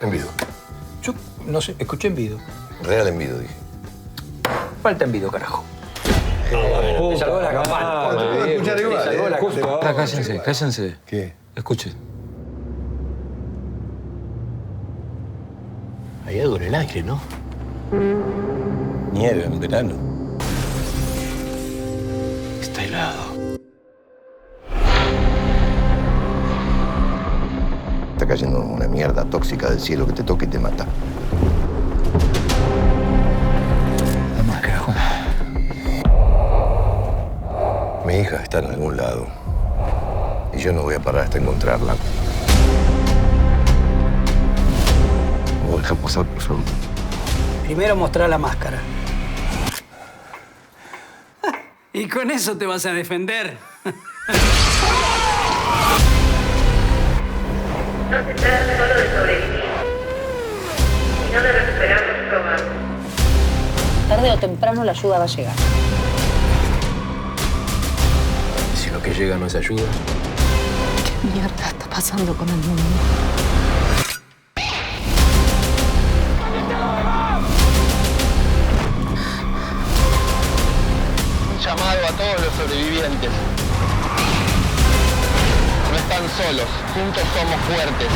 Envido. Yo no sé, escuché envido. Real envido, dije. Falta envido, carajo. Te salvó la campana. Escuchar igual, Te salvó la justo. campana. Cállense, cállense. ¿Qué? Escuchen. Hay algo en el aire, ¿no? Nieve en verano. Está helado. Está cayendo una mierda tóxica del cielo que te toca y te mata. Vamos, carajo. Mi hija está en algún lado. Y yo no voy a parar hasta encontrarla. ¿Vos deja pasar, por favor? Primero mostrar la máscara. Y con eso te vas a defender. No se trata solo de sobrevivir, sino de recuperar nuestro hogar. Tarde o temprano la ayuda va a llegar. ¿Y si lo que llega no es ayuda? ¿Qué mierda está pasando con el mundo? Un llamado a todos los sobrevivientes. No están solos, juntos somos fuertes.